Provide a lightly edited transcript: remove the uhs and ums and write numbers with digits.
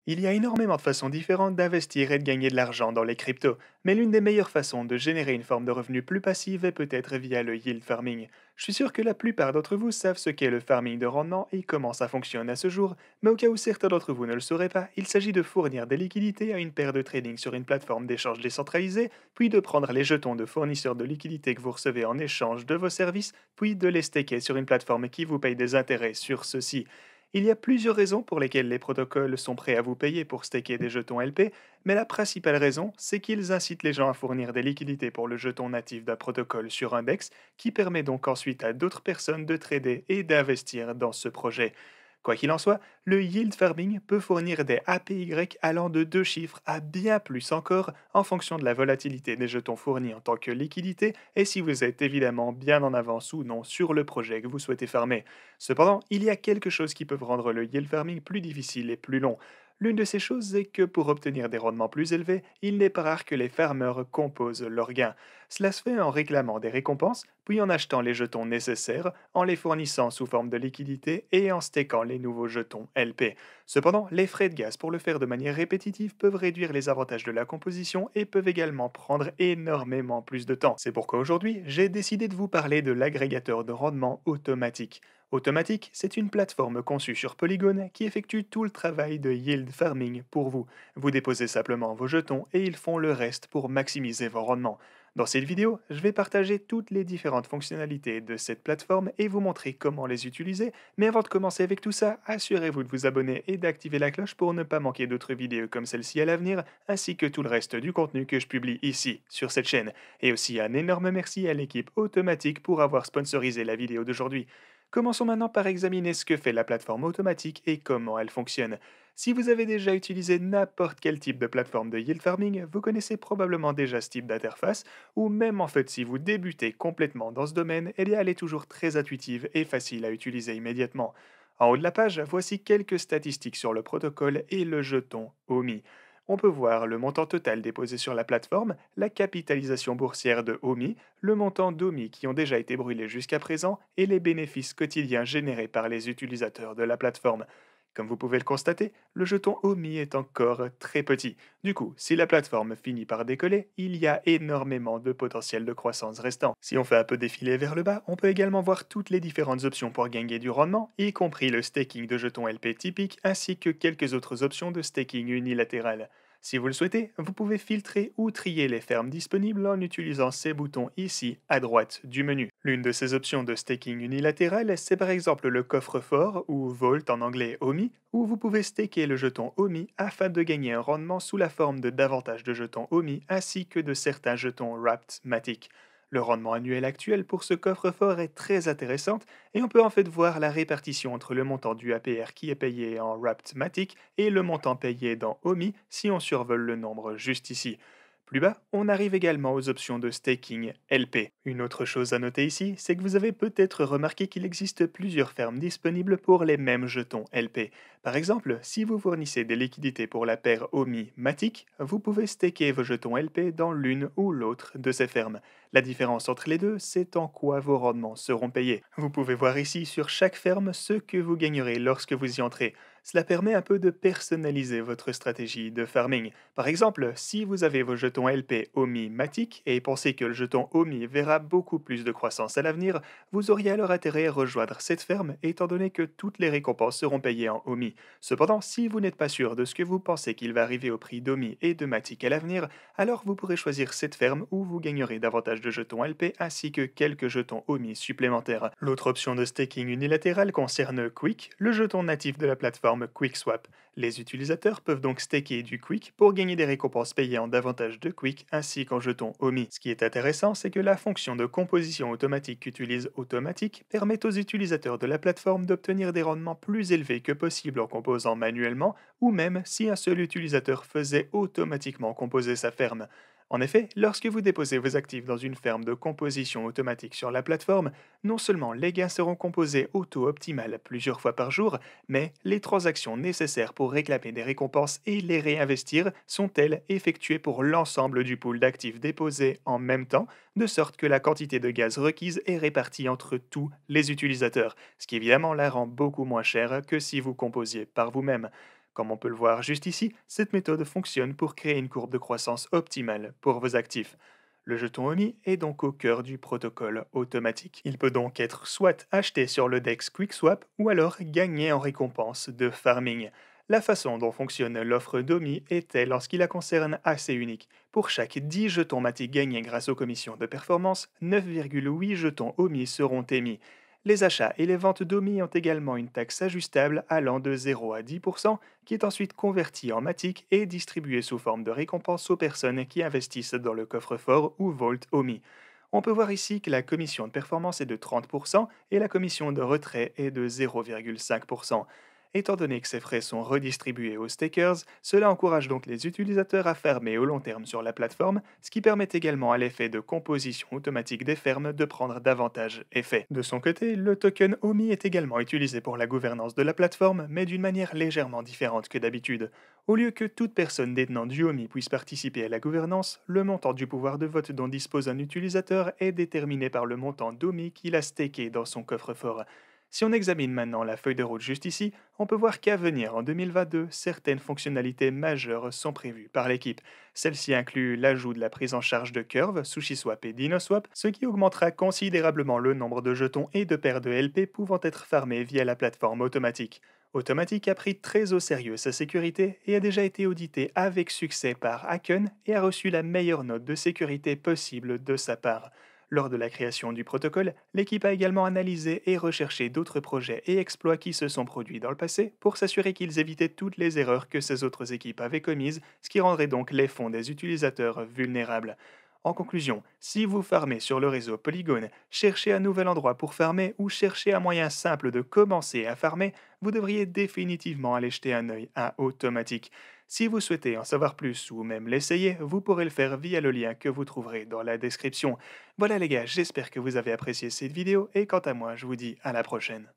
Il y a énormément de façons différentes d'investir et de gagner de l'argent dans les cryptos, mais l'une des meilleures façons de générer une forme de revenu plus passive est peut-être via le yield farming. Je suis sûr que la plupart d'entre vous savent ce qu'est le farming de rendement et comment ça fonctionne à ce jour, mais au cas où certains d'entre vous ne le sauraient pas, il s'agit de fournir des liquidités à une paire de trading sur une plateforme d'échange décentralisée, puis de prendre les jetons de fournisseurs de liquidités que vous recevez en échange de vos services, puis de les staker sur une plateforme qui vous paye des intérêts sur ceux-ci. Il y a plusieurs raisons pour lesquelles les protocoles sont prêts à vous payer pour staker des jetons LP, mais la principale raison, c'est qu'ils incitent les gens à fournir des liquidités pour le jeton natif d'un protocole sur index, qui permet donc ensuite à d'autres personnes de trader et d'investir dans ce projet. Quoi qu'il en soit, le yield farming peut fournir des APY allant de 2 chiffres à bien plus encore en fonction de la volatilité des jetons fournis en tant que liquidité et si vous êtes évidemment bien en avance ou non sur le projet que vous souhaitez farmer. Cependant, il y a quelque chose qui peut rendre le yield farming plus difficile et plus long. L'une de ces choses est que pour obtenir des rendements plus élevés, il n'est pas rare que les farmers composent leurs gains. Cela se fait en réclamant des récompenses, puis en achetant les jetons nécessaires, en les fournissant sous forme de liquidité et en stakant les nouveaux jetons LP. Cependant, les frais de gaz pour le faire de manière répétitive peuvent réduire les avantages de la composition et peuvent également prendre énormément plus de temps. C'est pourquoi aujourd'hui, j'ai décidé de vous parler de l'agrégateur de rendement automatique. Automatic, c'est une plateforme conçue sur Polygon qui effectue tout le travail de yield farming pour vous. Vous déposez simplement vos jetons et ils font le reste pour maximiser vos rendements. Dans cette vidéo, je vais partager toutes les différentes fonctionnalités de cette plateforme et vous montrer comment les utiliser, mais avant de commencer avec tout ça, assurez-vous de vous abonner et d'activer la cloche pour ne pas manquer d'autres vidéos comme celle-ci à l'avenir, ainsi que tout le reste du contenu que je publie ici, sur cette chaîne. Et aussi un énorme merci à l'équipe Automatique pour avoir sponsorisé la vidéo d'aujourd'hui. Commençons maintenant par examiner ce que fait la plateforme automatique et comment elle fonctionne. Si vous avez déjà utilisé n'importe quel type de plateforme de yield farming, vous connaissez probablement déjà ce type d'interface, ou même en fait si vous débutez complètement dans ce domaine, eh bien elle est toujours très intuitive et facile à utiliser immédiatement. En haut de la page, voici quelques statistiques sur le protocole et le jeton OMI. On peut voir le montant total déposé sur la plateforme, la capitalisation boursière de OMI, le montant d'OMI qui ont déjà été brûlés jusqu'à présent et les bénéfices quotidiens générés par les utilisateurs de la plateforme. Comme vous pouvez le constater, le jeton OMI est encore très petit. Du coup, si la plateforme finit par décoller, il y a énormément de potentiel de croissance restant. Si on fait un peu défiler vers le bas, on peut également voir toutes les différentes options pour gagner du rendement, y compris le staking de jetons LP typique ainsi que quelques autres options de staking unilatéral. Si vous le souhaitez, vous pouvez filtrer ou trier les fermes disponibles en utilisant ces boutons ici à droite du menu. L'une de ces options de staking unilatéral, c'est par exemple le coffre-fort ou Vault en anglais OMI, où vous pouvez staker le jeton OMI afin de gagner un rendement sous la forme de davantage de jetons OMI ainsi que de certains jetons Wrapped Matic. Le rendement annuel actuel pour ce coffre-fort est très intéressant et on peut en fait voir la répartition entre le montant du APR qui est payé en Wrapped Matic et le montant payé dans OMI si on survole le nombre juste ici. Plus bas, on arrive également aux options de staking LP. Une autre chose à noter ici, c'est que vous avez peut-être remarqué qu'il existe plusieurs fermes disponibles pour les mêmes jetons LP. Par exemple, si vous fournissez des liquidités pour la paire OMI Matic, vous pouvez staker vos jetons LP dans l'une ou l'autre de ces fermes. La différence entre les deux, c'est en quoi vos rendements seront payés. Vous pouvez voir ici sur chaque ferme ce que vous gagnerez lorsque vous y entrez. Cela permet un peu de personnaliser votre stratégie de farming. Par exemple, si vous avez vos jetons LP OMI Matic et pensez que le jeton OMI verra beaucoup plus de croissance à l'avenir, vous auriez alors intérêt à rejoindre cette ferme étant donné que toutes les récompenses seront payées en OMI. Cependant, si vous n'êtes pas sûr de ce que vous pensez qu'il va arriver au prix d'OMI et de Matic à l'avenir, alors vous pourrez choisir cette ferme où vous gagnerez davantage de jetons LP ainsi que quelques jetons OMI supplémentaires. L'autre option de staking unilatéral concerne Quick, le jeton natif de la plateforme QuickSwap. Les utilisateurs peuvent donc staker du Quick pour gagner des récompenses payées en davantage de Quick ainsi qu'en jetons OMI. Ce qui est intéressant, c'est que la fonction de composition automatique qu'utilise Automatic permet aux utilisateurs de la plateforme d'obtenir des rendements plus élevés que possible en composant manuellement ou même si un seul utilisateur faisait automatiquement composer sa ferme. En effet, lorsque vous déposez vos actifs dans une ferme de composition automatique sur la plateforme, non seulement les gains seront composés au taux optimal plusieurs fois par jour, mais les transactions nécessaires pour réclamer des récompenses et les réinvestir sont elles effectuées pour l'ensemble du pool d'actifs déposés en même temps, de sorte que la quantité de gaz requise est répartie entre tous les utilisateurs, ce qui évidemment la rend beaucoup moins chère que si vous composiez par vous-même. Comme on peut le voir juste ici, cette méthode fonctionne pour créer une courbe de croissance optimale pour vos actifs. Le jeton OMI est donc au cœur du protocole automatique. Il peut donc être soit acheté sur le DEX QuickSwap ou alors gagné en récompense de farming. La façon dont fonctionne l'offre d'OMI est telle en ce qui la concerne assez unique. Pour chaque 10 jetons Matic gagnés grâce aux commissions de performance, 9,8 jetons OMI seront émis. Les achats et les ventes d'OMI ont également une taxe ajustable allant de 0 à 10%, qui est ensuite convertie en Matic et distribuée sous forme de récompense aux personnes qui investissent dans le coffre-fort ou Vault OMI. On peut voir ici que la commission de performance est de 30% et la commission de retrait est de 0,5%. Étant donné que ces frais sont redistribués aux stakers, cela encourage donc les utilisateurs à farmer au long terme sur la plateforme, ce qui permet également à l'effet de composition automatique des fermes de prendre davantage effet. De son côté, le token OMI est également utilisé pour la gouvernance de la plateforme, mais d'une manière légèrement différente que d'habitude. Au lieu que toute personne détenant du OMI puisse participer à la gouvernance, le montant du pouvoir de vote dont dispose un utilisateur est déterminé par le montant d'OMI qu'il a staké dans son coffre-fort. Si on examine maintenant la feuille de route juste ici, on peut voir qu'à venir en 2022, certaines fonctionnalités majeures sont prévues par l'équipe. Celles-ci incluent l'ajout de la prise en charge de Curve, SushiSwap et DinoSwap, ce qui augmentera considérablement le nombre de jetons et de paires de LP pouvant être farmés via la plateforme automatique. Automatic a pris très au sérieux sa sécurité et a déjà été audité avec succès par Hacken et a reçu la meilleure note de sécurité possible de sa part. Lors de la création du protocole, l'équipe a également analysé et recherché d'autres projets et exploits qui se sont produits dans le passé pour s'assurer qu'ils évitaient toutes les erreurs que ces autres équipes avaient commises, ce qui rendrait donc les fonds des utilisateurs vulnérables. En conclusion, si vous farmez sur le réseau Polygon, cherchez un nouvel endroit pour farmer ou cherchez un moyen simple de commencer à farmer, vous devriez définitivement aller jeter un œil à Automatic. Si vous souhaitez en savoir plus ou même l'essayer, vous pourrez le faire via le lien que vous trouverez dans la description. Voilà les gars, j'espère que vous avez apprécié cette vidéo et quant à moi, je vous dis à la prochaine.